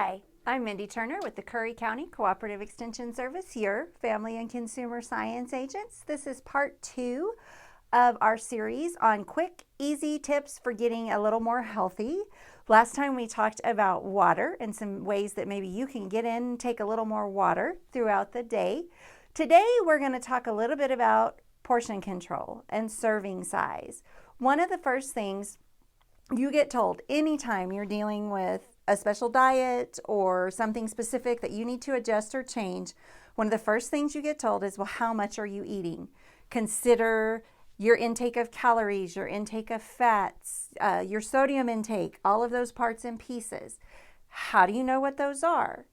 Hi, I'm Mindy Turner with the Curry County Cooperative Extension Service, your Family and Consumer Science agents. This is part 2 of our series on quick, easy tips for getting a little more healthy. Last time we talked about water and some ways that maybe you can get in and take a little more water throughout the day. Today we're going to talk a little bit about portion control and serving size. One of the first things you get told anytime you're dealing with a special diet or something specific that you need to adjust or change, one of the first things you get told is, well, how much are you eating? Consider your intake of calories, your intake of fats, your sodium intake, all of those parts and pieces. How do you know what those are?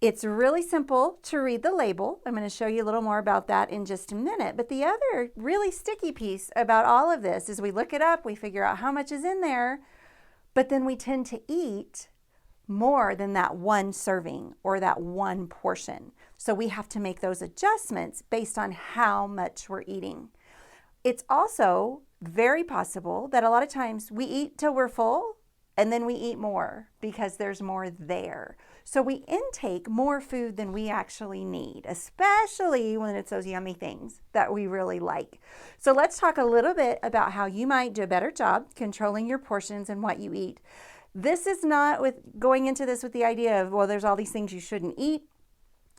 It's really simple to read the label. I'm going to show you a little more about that in just a minute. But the other really sticky piece about all of this is we look it up, we figure out how much is in there, but then we tend to eat more than that one serving or that one portion. So we have to make those adjustments based on how much we're eating. It's also very possible that a lot of times we eat till we're full and then we eat more because there's more there. So we intake more food than we actually need, especially when it's those yummy things that we really like. So let's talk a little bit about how you might do a better job controlling your portions and what you eat. This is not with going into this with the idea of, well, there's all these things you shouldn't eat.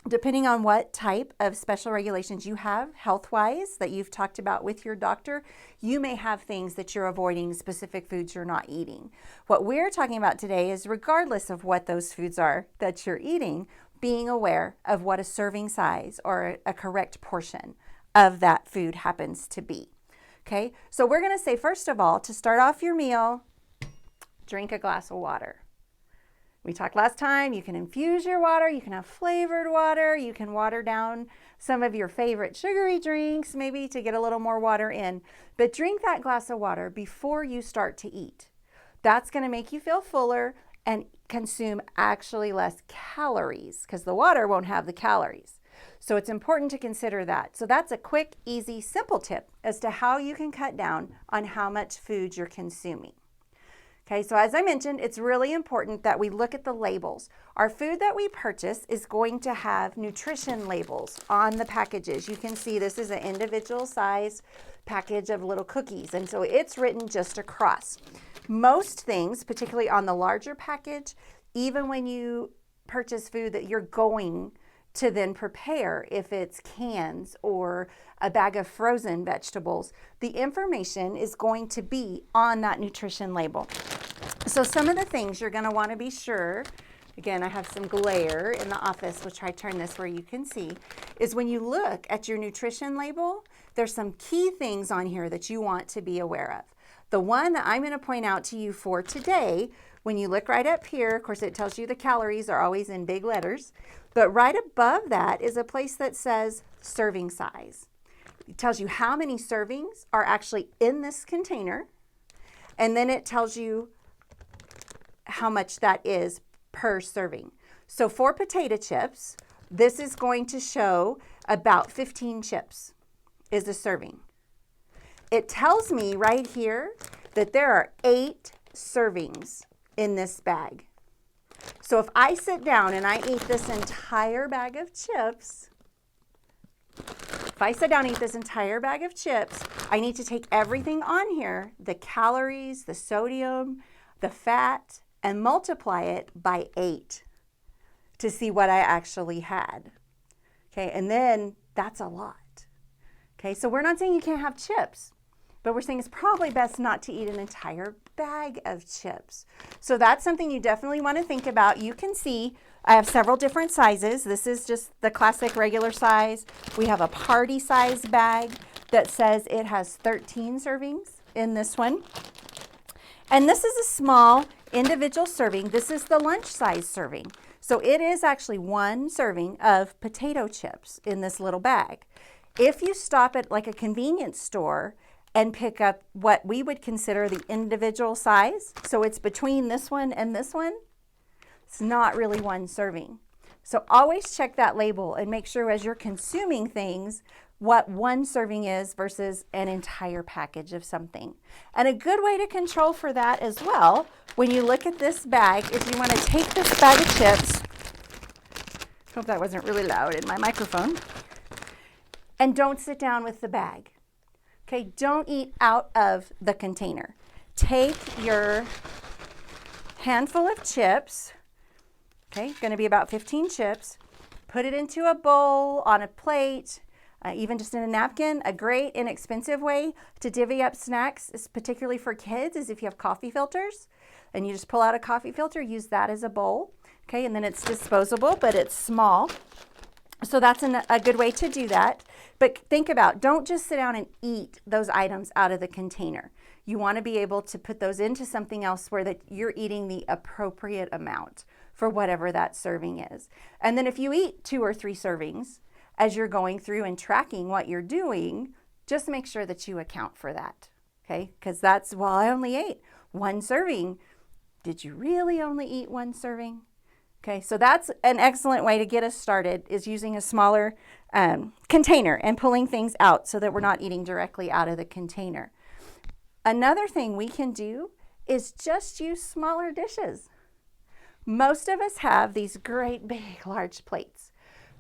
Depending on what type of special regulations you have health-wise that you've talked about with your doctor, you may have things that you're avoiding, specific foods you're not eating. What we're talking about today is regardless of what those foods are that you're eating, being aware of what a serving size or a correct portion of that food happens to be. Okay, so we're going to say, first of all, to start off your meal, drink a glass of water. We talked last time, you can infuse your water, you can have flavored water, you can water down some of your favorite sugary drinks, maybe to get a little more water in. But drink that glass of water before you start to eat. That's going to make you feel fuller and consume actually less calories because the water won't have the calories. So it's important to consider that. So that's a quick, easy, simple tip as to how you can cut down on how much food you're consuming. Okay, so as I mentioned, it's really important that we look at the labels. Our food that we purchase is going to have nutrition labels on the packages. You can see this is an individual size package of little cookies, and so it's written just across. Most things, particularly on the larger package, even when you purchase food that you're going to then prepare, if it's cans or a bag of frozen vegetables, the information is going to be on that nutrition label. So some of the things you're going to want to be sure, again, I have some glare in the office, we'll try to turn this where you can see, is when you look at your nutrition label, there's some key things on here that you want to be aware of. The one that I'm going to point out to you for today, when you look right up here, of course it tells you the calories are always in big letters, but right above that is a place that says serving size. It tells you how many servings are actually in this container, and then it tells you how much that is per serving. So for potato chips, this is going to show about 15 chips is a serving. It tells me right here that there are 8 servings in this bag. So if I sit down and I eat this entire bag of chips, I need to take everything on here, the calories, the sodium, the fat, and multiply it by 8 to see what I actually had. Okay, and then that's a lot. Okay, so we're not saying you can't have chips, but we're saying it's probably best not to eat an entire bag of chips. So that's something you definitely want to think about. You can see I have several different sizes. This is just the classic regular size. We have a party size bag that says it has 13 servings in this one. And this is a small individual serving. This is the lunch size serving. So it is actually one serving of potato chips in this little bag. If you stop at like a convenience store and pick up what we would consider the individual size, so it's between this one and this one, it's not really one serving. So always check that label and make sure as you're consuming things, what one serving is versus an entire package of something. And a good way to control for that as well, when you look at this bag, is you want to take this bag of chips, hope that wasn't really loud in my microphone, and don't sit down with the bag. Okay, don't eat out of the container. Take your handful of chips, okay, going to be about 15 chips, put it into a bowl, on a plate, even just in a napkin. A great inexpensive way to divvy up snacks, particularly for kids, is if you have coffee filters and you just pull out a coffee filter, use that as a bowl, okay, and then it's disposable, but it's small. So that's a good way to do that. But think about, don't just sit down and eat those items out of the container. You want to be able to put those into something else where that you're eating the appropriate amount for whatever that serving is. And then if you eat 2 or 3 servings as you're going through and tracking what you're doing, just make sure that you account for that, okay? Because that's, well, I only ate 1 serving. Did you really only eat 1 serving? Okay, so that's an excellent way to get us started, is using a smaller container and pulling things out so that we're not eating directly out of the container. Another thing we can do is just use smaller dishes. Most of us have these great big large plates.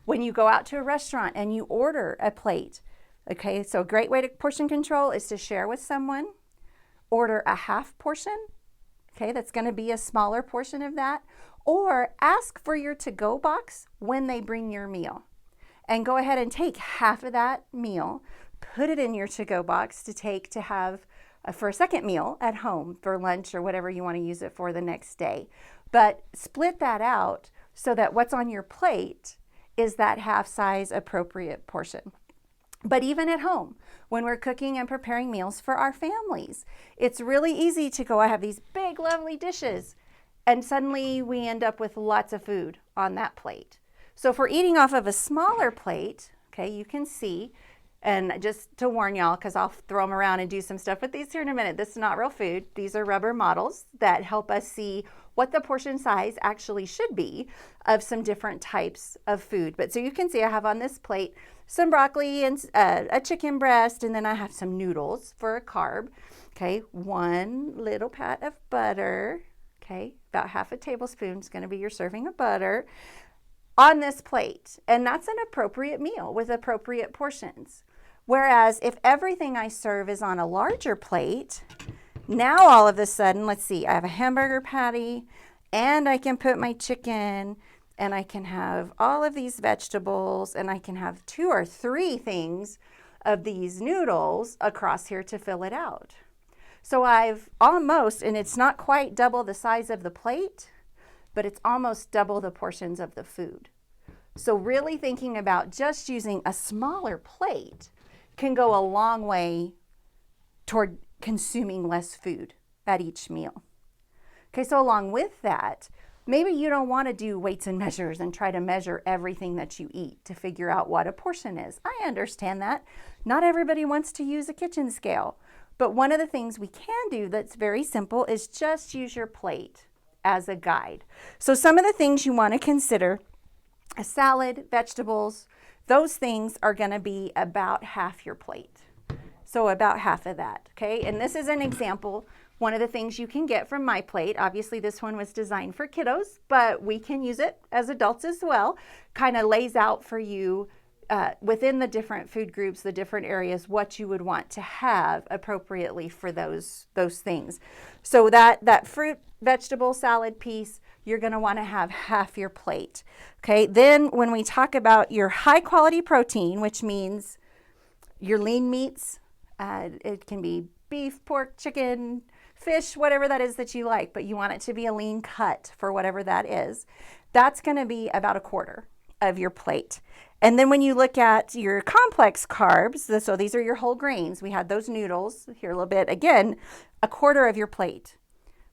When you go out to a restaurant and you order a plate, okay, so a great way to portion control is to share with someone, order a half portion, okay, that's going to be a smaller portion of that, or ask for your to-go box when they bring your meal. And go ahead and take half of that meal, put it in your to-go box to take to have for a second meal at home for lunch or whatever you want to use it for the next day. But split that out so that what's on your plate is that half size appropriate portion. But even at home, when we're cooking and preparing meals for our families, it's really easy to go, I have these big, lovely dishes, and suddenly we end up with lots of food on that plate. So if we're eating off of a smaller plate, okay, you can see, and just to warn y'all, because I'll throw them around and do some stuff with these here in a minute, this is not real food. These are rubber models that help us see what the portion size actually should be of some different types of food. But so you can see I have on this plate some broccoli and a chicken breast, and then I have some noodles for a carb. Okay, 1 little pat of butter. Okay, about half a tablespoon is going to be your serving of butter on this plate. And that's an appropriate meal with appropriate portions. Whereas if everything I serve is on a larger plate, now all of a sudden, let's see, I have a hamburger patty, and I can put my chicken, and I can have all of these vegetables, and I can have 2 or 3 things of these noodles across here to fill it out. So I've almost, and it's not quite double the size of the plate, but it's almost double the portions of the food. So really thinking about just using a smaller plate can go a long way toward consuming less food at each meal. Okay, so along with that, maybe you don't want to do weights and measures and try to measure everything that you eat to figure out what a portion is. I understand that. Not everybody wants to use a kitchen scale. But one of the things we can do that's very simple is just use your plate as a guide. So some of the things you want to consider, a salad, vegetables, those things are going to be about half your plate. So about half of that, okay? And this is an example. One of the things you can get from my plate, obviously this one was designed for kiddos, but we can use it as adults as well, kind of lays out for you within the different food groups, the different areas, what you would want to have appropriately for those things. So that fruit, vegetable, salad piece, you're going to want to have half your plate. Okay, then when we talk about your high quality protein, which means your lean meats, it can be beef, pork, chicken, fish, whatever that is that you like, but you want it to be a lean cut for whatever that is. That's going to be about a quarter of your plate. And then when you look at your complex carbs, so these are your whole grains. We had those noodles here a little bit. Again, a quarter of your plate.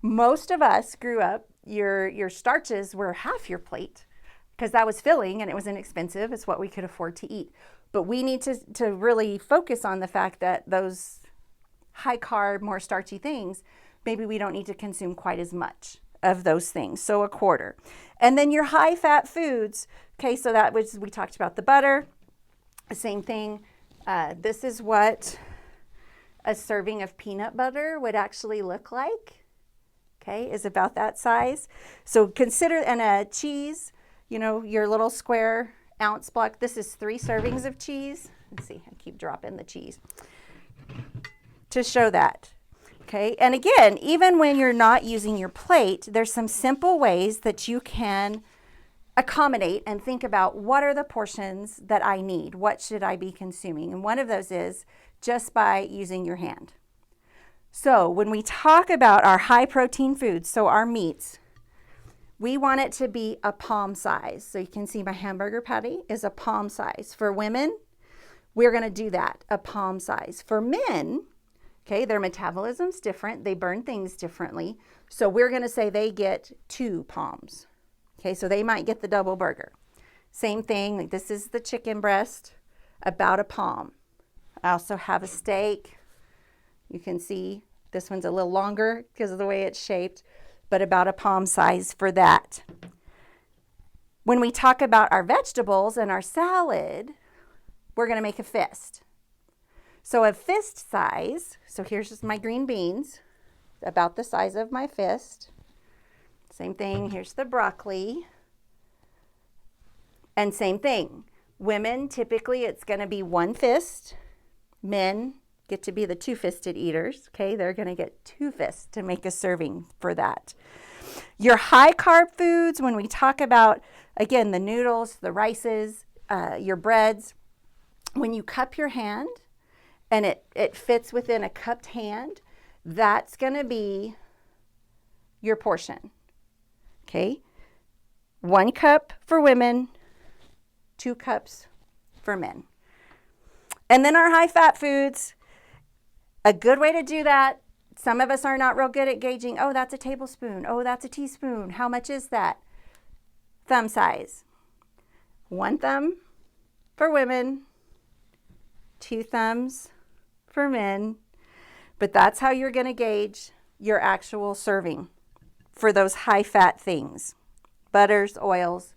Most of us grew up, your starches were half your plate because that was filling and it was inexpensive. It's what we could afford to eat. But we need to really focus on the fact that those high carb, more starchy things, maybe we don't need to consume quite as much of those things. So a quarter. And then your high fat foods. Okay, so that was, we talked about the butter, the same thing. This is what a serving of peanut butter would actually look like. Okay, is about that size. So consider, and a cheese, you know, your little square ounce block. This is 3 servings of cheese. Let's see, I keep dropping the cheese to show that. Okay, and again, even when you're not using your plate, there's some simple ways that you can accommodate and think about what are the portions that I need? What should I be consuming? And one of those is just by using your hand. So when we talk about our high protein foods, so our meats, we want it to be a palm size. So you can see my hamburger patty is a palm size. For women, we're going to do that, a palm size. For men, okay, their metabolism's different. They burn things differently. So we're going to say they get 2 palms. Okay, so they might get the double burger. Same thing, like this is the chicken breast, about a palm. I also have a steak. You can see this one's a little longer because of the way it's shaped, but about a palm size for that. When we talk about our vegetables and our salad, we're going to make a fist. So a fist size, so here's just my green beans, about the size of my fist. Same thing, here's the broccoli. And same thing, women, typically it's going to be 1 fist. Men get to be the 2-fisted eaters, okay? They're going to get 2 fists to make a serving for that. Your high carb foods, when we talk about, again, the noodles, the rices, your breads, when you cup your hand and it fits within a cupped hand, that's going to be your portion, okay? 1 cup for women, 2 cups for men. And then our high fat foods, a good way to do that, some of us are not real good at gauging, oh, that's a tablespoon, oh, that's a teaspoon, how much is that? Thumb size. 1 thumb for women, 2 thumbs for men, but that's how you're going to gauge your actual serving for those high fat things. Butters, oils,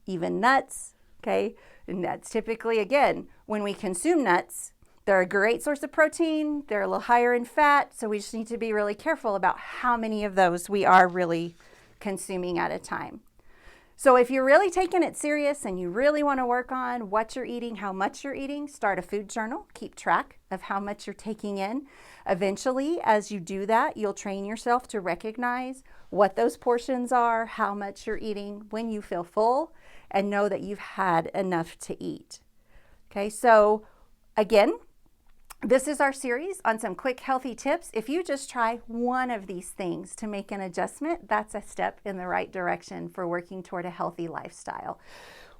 even nuts, okay? And that's typically, again, when we consume nuts, they're a great source of protein. They're a little higher in fat, so we just need to be really careful about how many of those we are really consuming at a time. So if you're really taking it serious and you really want to work on what you're eating, how much you're eating, start a food journal. Keep track of how much you're taking in. Eventually, as you do that, you'll train yourself to recognize what those portions are, how much you're eating when you feel full, and know that you've had enough to eat. Okay, so again, this is our series on some quick healthy tips. If you just try one of these things to make an adjustment, that's a step in the right direction for working toward a healthy lifestyle.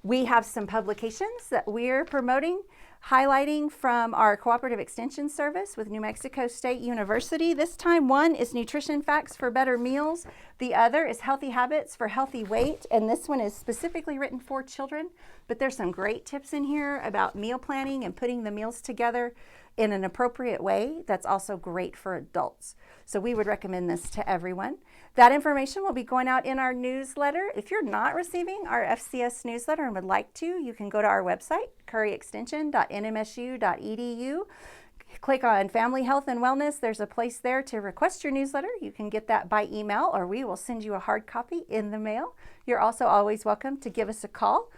We have some publications that we're promoting, highlighting from our cooperative extension service with New Mexico State University. This time, one is Nutrition Facts for Better Meals. The other is Healthy Habits for Healthy Weight. And this one is specifically written for children, but there's some great tips in here about meal planning and putting the meals together in an appropriate way that's also great for adults. So we would recommend this to everyone. That information will be going out in our newsletter. If you're not receiving our FCS newsletter and would like to, you can go to our website, curryextension.nmsu.edu. Click on Family Health and Wellness. There's a place there to request your newsletter. You can get that by email, or we will send you a hard copy in the mail. You're also always welcome to give us a call,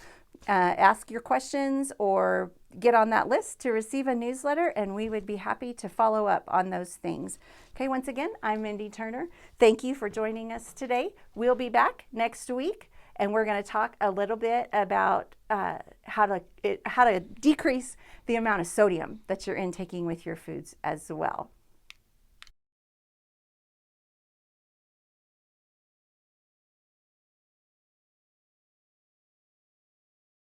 ask your questions, or get on that list to receive a newsletter, and we would be happy to follow up on those things. Okay, once again, I'm Mindy Turner. Thank you for joining us today. We'll be back next week, and we're going to talk a little bit about how to decrease the amount of sodium that you're intaking with your foods as well.